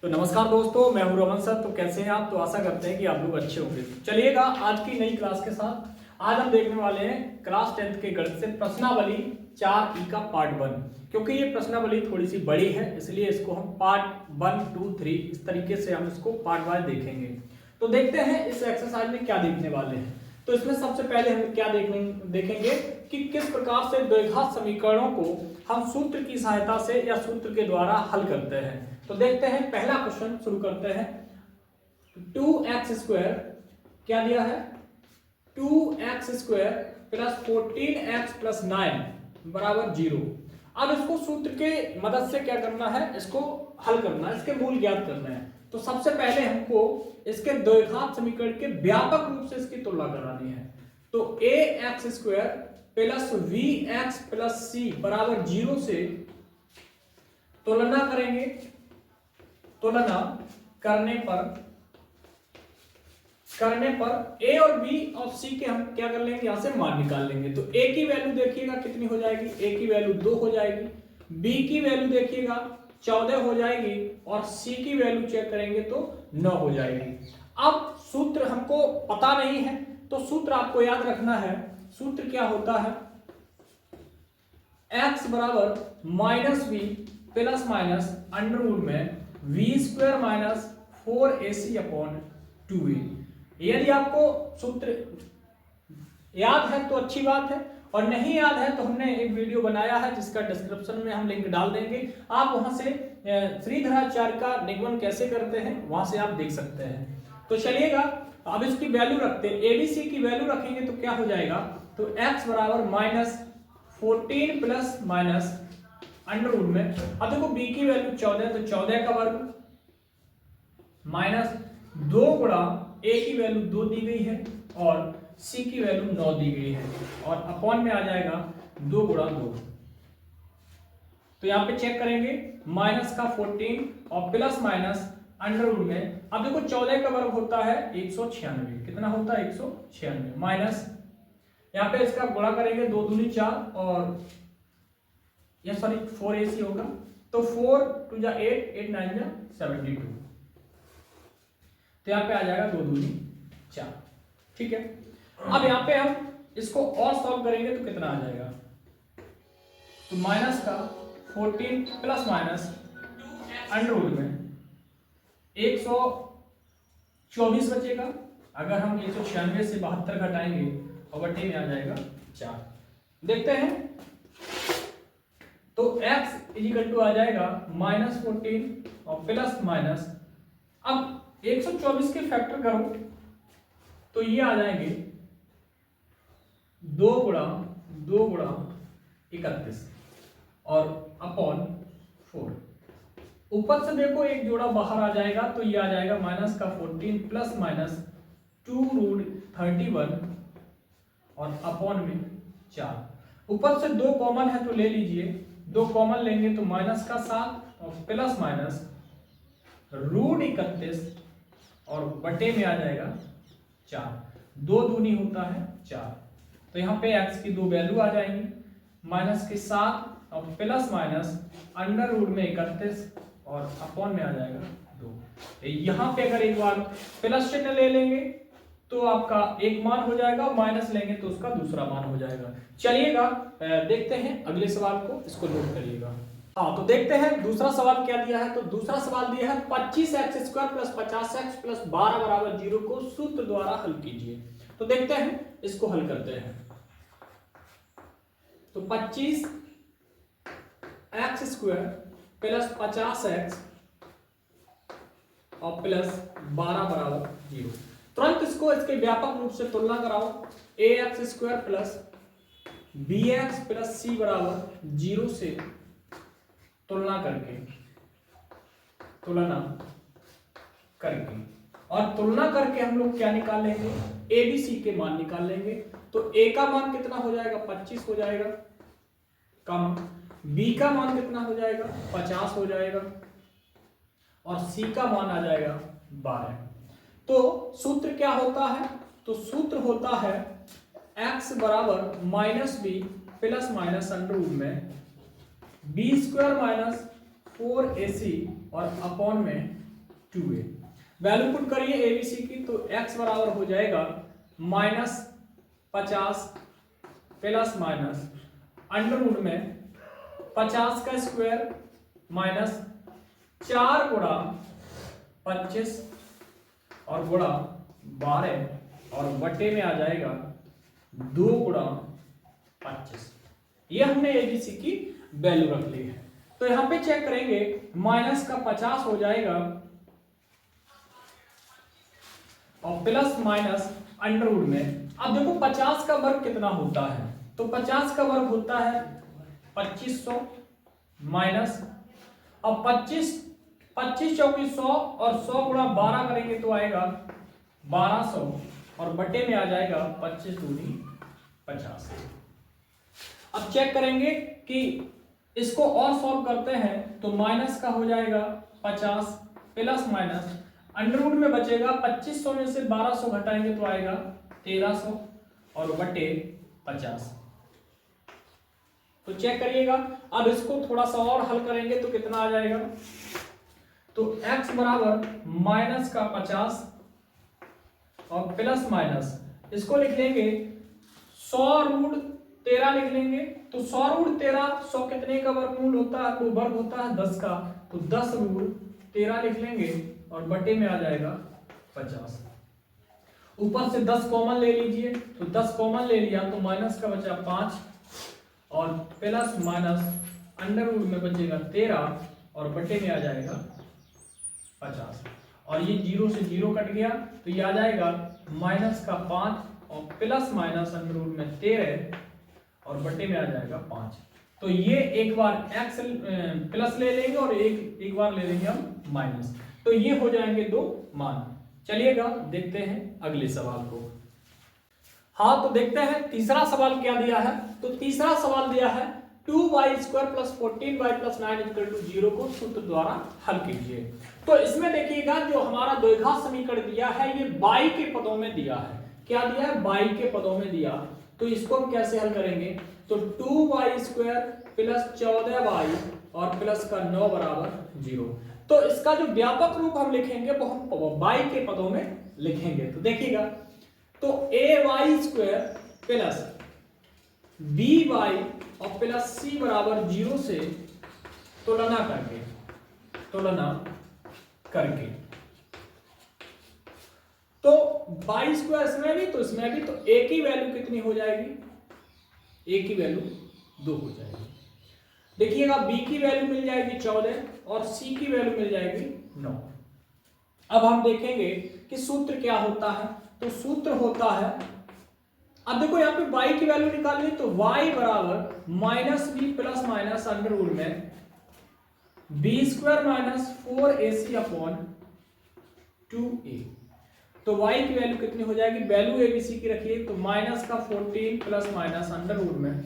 तो नमस्कार दोस्तों, मैं हूं रमन सर। तो कैसे हैं आप? तो आशा करते हैं कि आप लोग अच्छे होंगे। चलिएगा आज की नई क्लास के साथ आज हम देखने वाले हैं क्लास 10th के गणित से प्रश्नावली 4 का पार्ट 1। क्योंकि ये प्रश्नावली थोड़ी सी बड़ी है इसलिए इसको हम पार्ट 1, 2, 3 इस तरीके से हम इसको पार्ट वाइज देखेंगे। तो देखते हैं इस एक्सरसाइज में क्या देखने वाले हैं। तो इसमें सबसे पहले हम क्या देखेंगे कि किस प्रकार से द्विघात समीकरणों को हम सूत्र की सहायता से या सूत्र के द्वारा हल करते हैं। तो देखते हैं, पहला क्वेश्चन शुरू करते हैं। 2x² क्या दिया है? 2x² प्लस 14x प्लस 9 बराबर 0। अब इसको सूत्र के मदद से क्या करना है, इसको हल करना है, इसके मूल ज्ञात करना है। तो सबसे पहले हमको इसके द्विघात समीकरण के व्यापक रूप से इसकी तुलना करानी है। तो ax² plus vx plus c बराबर 0 से तुलना करेंगे। तुलना करने पर a और b और c के हम क्या कर लेंगे, यहां से मान निकाल लेंगे। तो a की वैल्यू देखिएगा कितनी हो जाएगी, a की वैल्यू 2 हो जाएगी, b की वैल्यू देखिएगा 14 हो जाएगी और c की वैल्यू चेक करेंगे तो 9 हो जाएगी। अब सूत्र हमको पता नहीं है तो सूत्र आपको याद रखना है। सूत्र क्या होता है? x बराबर minus B plus minus under root में v² minus 4ac upon 2a। यदि आपको सूत्र याद है तो अच्छी बात है, और नहीं याद है तो हमने एक वीडियो बनाया है जिसका डिस्क्रिप्शन में हम लिंक डाल देंगे। आप वहां से श्रीधराचार्य का निगमन कैसे करते हैं वहां से आप देख सकते हैं। तो चलिएगा अब इसकी वैल्यू रखते हैं। एबीसी की वैल्यू रखेंगे तो क्या हो जाएगा? तो x बराबर minus 14 plus minus under root में, अब देखो b की वैल्यू 14 तो 14 का वर्ग माइनस 2 गुणा a की वैल्यू 2 दी गई है और c की वैल्यू 9 दी गई है और अपॉन में आ जाएगा 2 गुणा 2। तो यहाँ पे चेक करेंगे माइनस का 14 और प्लस माइनस अंडर रूट में। अब देखो 14 का वर्ग होता है 196। कितना होता है? 196 माइनस यहाँ पे इसका गुणा करेंगे 2 दूनी 4 और या सॉरी 4ac होगा तो 4 2 जा 8, 8 9 जा 72। तो यहाँ पे आ जाएगा 2 दूनी 4। ठीक है, अब यहाँ पे हम इसको और सॉल्व करेंगे तो कितना आ जाएगा? तो माइनस का 14 प्लस माइनस अंडर रूट में 124 बचेगा। अगर हम 196 से 72 घटाएंगे और बटे में आ जाएगा 4। देखते हैं तो x इजिकल टू आ जाएगा माइनस 14 और प्लस माइनस, अब 124 के फैक्टर करो तो ये आ जाएंगे 2 गुणा 31 और अपॉन 4। ऊपर से देखो एक जोड़ा बाहर आ जाएगा तो ये आ जाएगा माइनस का 14 प्लस माइनस 2 रूट 31 और अपॉन में 4। ऊपर से 2 कॉमन है तो ले लीजिए, 2 कॉमन लेंगे तो माइनस का 7 और प्लस माइनस रूट 31 और बटे में आ जाएगा 4। 2 दूनी होता है 4। तो यहाँ पे x की 2 वैल्यू आ जाएंगी, माइनस के 7 और प्लस माइनस अंडर रूट में 31 और अपॉन में आ जाएगा 2। यहाँ पे अगर एक बार प्लस चिन्ह ले लेंगे तो आपका एक मान हो जाएगा और माइनस लेंगे तो उसका दूसरा मान हो जाएगा। चलिएगा देखते हैं अगले सवाल को, इसको नोट करिएगा। हाँ, तो देखते हैं दूसरा सवाल क्या दिया है। तो दूसरा सवाल दिया है 25x² प्लस 50x प्लस 12 बराबर 0 को सूत्र द्वारा हल कीजिए। तो देखते हैं, इसको हल करते हैं। तो 25x² प्लस 50x और प्लस 12 बराबर 0। तुरंत इसको इसके व्यापक रूप से तुलना कराओ। ax² plus bx plus c बराबर 0 से तुलना करके और तुलना करके हम लोग क्या निकाल लेंगे? abc के मान निकाल लेंगे। तो a का मान कितना हो जाएगा? 25 हो जाएगा कम, b का मान कितना हो जाएगा? 50 हो जाएगा और c का मान आ जाएगा 12। तो सूत्र क्या होता है? तो सूत्र होता है x बराबर minus B plus minus under root में b² माइनस 4ac और अपॉन में 2a। वैल्यू पुट करिए एबीसी की, तो x बराबर हो जाएगा -50 प्लस माइनस अंडर रूट में 50 का स्क्वायर माइनस 4 गुणा 25 और गुणा 12 और बटे में आ जाएगा 2 गुणा 25। ये हमने एबीसी की वैल्यू रख ली है। तो यहां पे चेक करेंगे, माइनस का 50 हो जाएगा और प्लस माइनस अंडर रूट में। अब देखो 50 का वर्ग कितना होता है, तो 50 का वर्ग होता है 2500 माइनस, अब 25 चौकी 100 और 100 गुणा 12 करेंगे तो आएगा 1200 और बटे में आ जाएगा 25 दूनी 50। अब चेक करेंगे कि इसको और सॉल्व करते हैं, तो माइनस का हो जाएगा 50 प्लस माइनस अंडर रूट में बचेगा 2500 में से 1200 घटाएंगे तो आएगा 1300 और बटे 50। तो चेक करिएगा, अब इसको थोड़ा सा और हल करेंगे तो कितना आ जाएगा, तो x बराबर माइनस का 50 और प्लस माइनस इसको लिख लेंगे 100 रूट 13 लिख लेंगे, तो 100 रूट 13, 100 कितने का वर्गमूल होता है, वो वर्ग होता है 10 का, तो 10 रूट 13 लिख लेंगे और बटे में आ जाएगा 50। ऊपर से 10 कॉमन ले लीजिए, तो 10 कॉमन ले लिया तो माइनस का बचा 5 और प्लस माइनस अंडर रूट में बचेगा 13 और बटे में आ जाएगा 50 और ये 0 से 0 कट गया तो ये आ जाएगा माइनस का 5 और प्लस माइनस अंडर रूट में 13 और बटे में आ जाएगा 5। तो ये एक बार x प्लस ले लेंगे और एक बार ले लेंगे हम माइनस, तो ये हो जाएंगे दो मान। चलिएगा देखते हैं अगले सवाल को। हाँ, तो देखते हैं तीसरा सवाल क्या दिया है। तो तीसरा सवाल दिया है 2y² + 14y + 9 = 0 को सूत्र द्वारा हल कीजिए। तो इसमें देखिएगा, जो हमारा द्विघात समीकरण दिया है ये y के पदों में दिया है। क्या दिया है, y के पदों में दिया। तो इसको हम कैसे हल करेंगे, तो 2y² + 14y और प्लस का 9 बराबर 0। तो इसका जो व्यापक रूप हम लिखेंगे वो हम y के पदों में लिखेंगे। तो देखिएगा, तो ay² प्लस by और प्लस c बराबर 0 से तुलना करके तो y² इसमें भी तो इसमें भी, तो a की वैल्यू कितनी हो जाएगी, a की वैल्यू 2 हो जाएगी। देखिएगा b की वैल्यू मिल जाएगी 14 और c की वैल्यू मिल जाएगी 9। अब हम देखेंगे कि सूत्र क्या होता है। तो सूत्र होता है, अब देखो यहाँ पे y की वैल्यू निकालनी, तो y बराबर -b plus minus under root में b² - 4ac/2a। तो y की वैल्यू कितनी हो जाएगी, वैल्यू एबीसी की रखिए, तो माइनस का 14 प्लस माइनस अंडर रूट में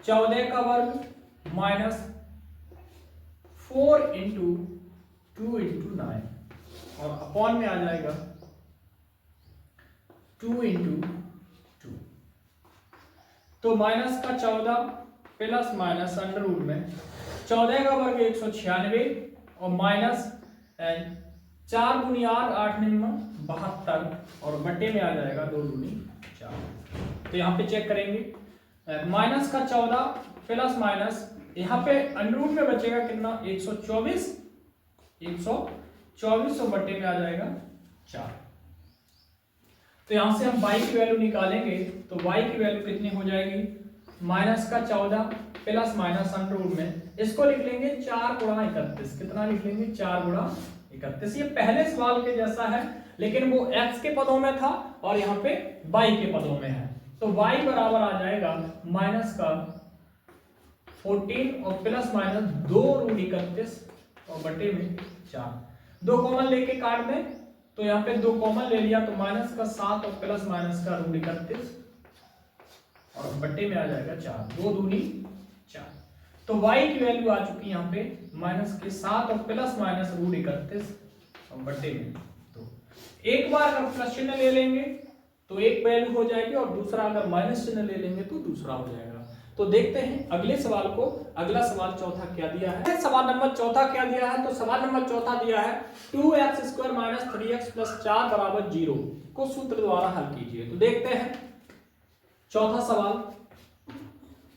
14 का वर्ग माइनस 4 × 2 × 9 और अपॉन में आ जाएगा 2 × 2। तो माइनस का 14 प्लस माइनस अंडर रूट में 14 का वर्ग 196 और माइनस 4 × 8 8 × 72 और बटे में आ जाएगा 2 दूनी 4। तो यहाँ पे चेक करेंगे, माइनस का 14 प्लस माइनस यहाँ पे अंडर रूट में बचेगा कितना 124 और बटे में आ जाएगा 4। तो यहां से हम y की वैल्यू निकालेंगे, तो y की वैल्यू कितनी हो जाएगी, माइनस का 14 प्लस माइनस अंडर रूट में इसको लिख लेंगे 4 × 31। कितना लिख लेंगे, 4 × 31। ये पहले सवाल के जैसा है, लेकिन वो x के पदों में था और यहाँ पे y के पदों में है। तो y बराबर आ जाएगा माइनस का 14 और प्लस माइनस 2 √ 31 और बटे में 4। 2 कॉमन लेके काट दें, तो यहाँ पे 2 कॉमन ले लिया, तो माइनस का 7 और प्लस माइनस का √ 31 और बटे में आ जाएगा 4। 2 दूनी 4। तो y की वैल्यू आ चुकी है यहाँ पे माइनस के 7 और प्लस माइनस √ 31 और बटे में 2। एक बार अगर प्लस चिन्ह ले लेंगे तो एक वैल्यू हो जाएगी और दूसरा अगर माइनस चिन्ह ले लेंगे तो दूसरा हो जाएगा। तो देखते हैं अगले सवाल को। अगला सवाल चौथा क्या दिया है, सवाल नंबर चौथा क्या दिया है, तो सवाल नंबर चौथा दिया है 2x² माइनस 3x प्लस 4 बराबर 0 को सूत्र द्वारा हल कीजिए। तो देखते हैं चौथा सवाल,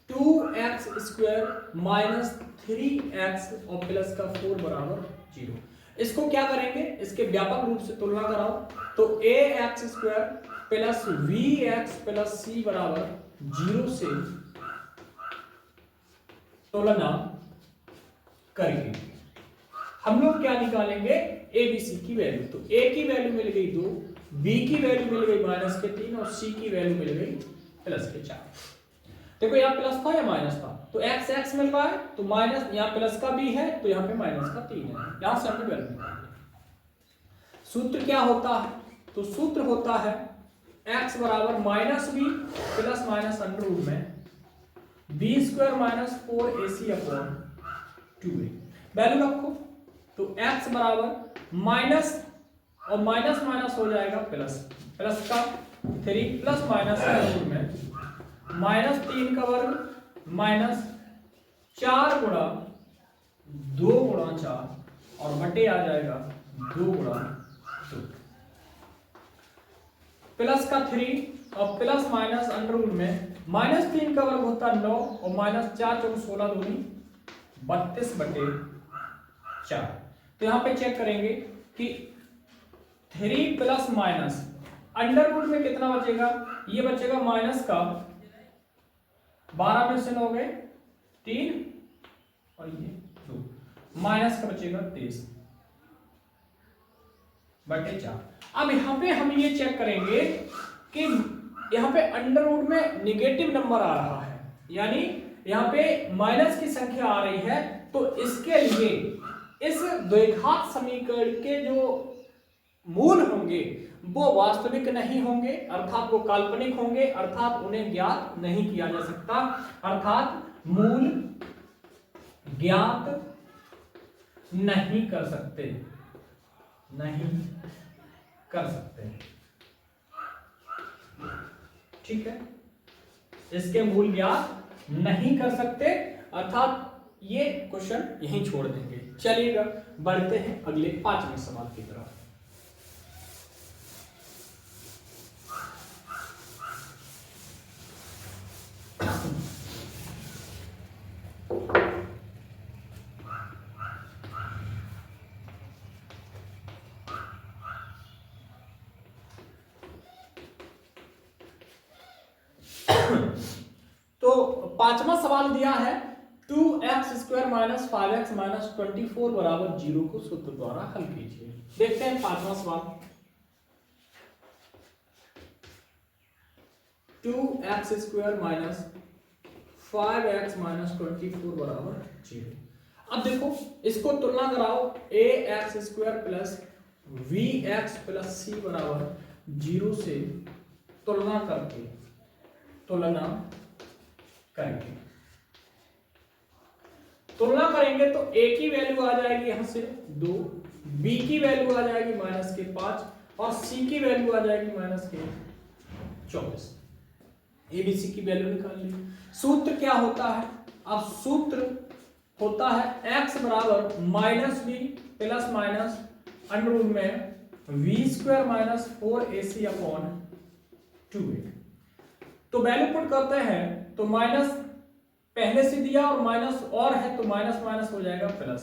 2x² माइनस 3x और प्लस का 4 बराबर 0। इसको क्या करेंगे, इसके व्यापक रूप से तुलना कराओ। तो ax² plus vx plus c बराबर 0 से तुलना करके हम लोग क्या निकालेंगे, ए बी सी की वैल्यू। तो a की वैल्यू मिल गई 2, b की वैल्यू मिल गई -3 और c की वैल्यू मिल गई +4। देखो यहाँ प्लस था या माइनस था, तो x x मिल रहा है, तो माइनस यहाँ प्लस का b है तो यहाँ पे माइनस का 3 है। यहाँ से हमने वैल्यू निकाली। सूत्र क्या होता है, तो सूत्र होता है x बराबर -b plus minus under root में b² minus 4ac upon 2a। Value रखो, तो x बराबर माइनस और माइनस माइनस हो जाएगा प्लस, प्लस का 3 प्लस माइनस अंडर रूट में -3 का वर्ग माइनस 4 गुणा 2 गुणा 4 और बटे आ जाएगा 2 गुणा 2, प्लस का 3 और प्लस माइनस अंडर रूट में -3 का वर्ग होता है 9 और -4 चौक 16 दूनी 32 बटे 4। तो यहाँ पे चेक करेंगे कि 3 प्लस माइनस अंडर रूट में कितना बचेगा, ये बचेगा माइनस का 12 में से 9 गए 3 और ये 2, माइनस का बचेगा 23 बटे 4। अब यहाँ पे हम ये चेक करेंगे कि यहाँ पे अंडर रूट में निगेटिव नंबर आ रहा है, यानी यहाँ पे माइनस की संख्या आ रही है, तो इसके लिए इस द्विघात समीकरण के जो मूल होंगे वो वास्तविक नहीं होंगे, अर्थात वो काल्पनिक होंगे, अर्थात उन्हें ज्ञात नहीं किया जा सकता, अर्थात मूल ज्ञात नहीं कर सकते, नहीं कर सकते। ठीक है, इसके मूल ज्ञात नहीं कर सकते, अर्थात ये क्वेश्चन यहीं छोड़ देंगे। चलिएगा बढ़ते हैं अगले 5वें सवाल की तरफ। तो 5वां सवाल दिया है 2x² माइनस 5x माइनस 24 बराबर 0 को सूत्र द्वारा हल कीजिए। देखते हैं 5वां सवाल, 2x² माइनस 5x माइनस 24 बराबर 0। अब देखो इसको तुलना कराओ, ax² plus vx plus c बराबर 0 से तुलना करके तुलना करेंगे तो a की वैल्यू आ जाएगी यहां से 2, b की वैल्यू आ जाएगी -5 और c की वैल्यू आ जाएगी -24। abc की वैल्यू निकाल ली। सूत्र क्या होता है, अब सूत्र होता है x बराबर -b plus minus under root में v² minus 4ac upon 2a। तो वैल्यू पुट करते हैं, तो माइनस पहले से दिया और माइनस और है तो माइनस माइनस हो जाएगा प्लस,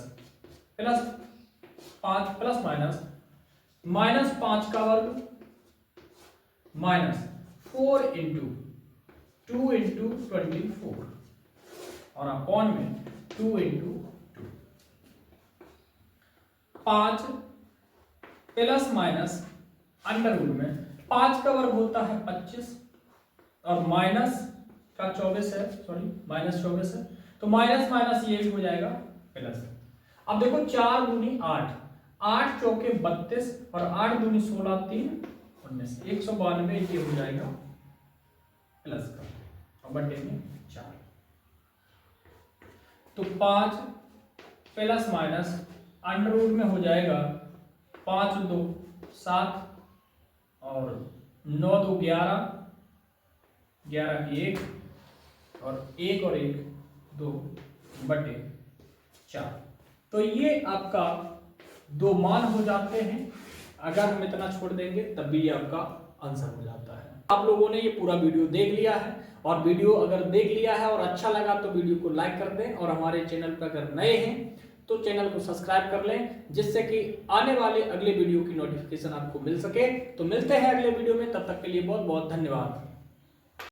प्लस 5 प्लस माइनस -5 का वर्ग माइनस 4 इंटू 2 इंटू 24 और अपॉन में 2 into 2, 5 plus minus under root में 5 का वर्ग होता है 25 और माइनस का 24 है, सॉरी -24 है, तो माइनस माइनस ये भी हो जाएगा प्लस। अब देखो 4 दूनी 8, 8 चौके 32 और 8 दूनी 16, 3 19, 192 ये हो जाएगा प्लस का और बटे में 4। तो 5 प्लस माइनस अंडर रूट में हो जाएगा 5 2 7 और 9 2 11, 11 की 1 और 1 और 1 2 बटे 4। तो ये आपका 2 मान हो जाते हैं। अगर हम इतना छोड़ देंगे तब भी ये आपका आंसर हो जाता है। आप लोगों ने ये पूरा वीडियो देख लिया है, और वीडियो अगर देख लिया है और अच्छा लगा तो वीडियो को लाइक कर दें, और हमारे चैनल पर अगर नए हैं तो चैनल को सब्सक्राइब कर लें, जिससे कि आने वाले अगले वीडियो की नोटिफिकेशन आपको मिल सके। तो मिलते हैं अगले वीडियो में, तब तक के लिए बहुत बहुत धन्यवाद।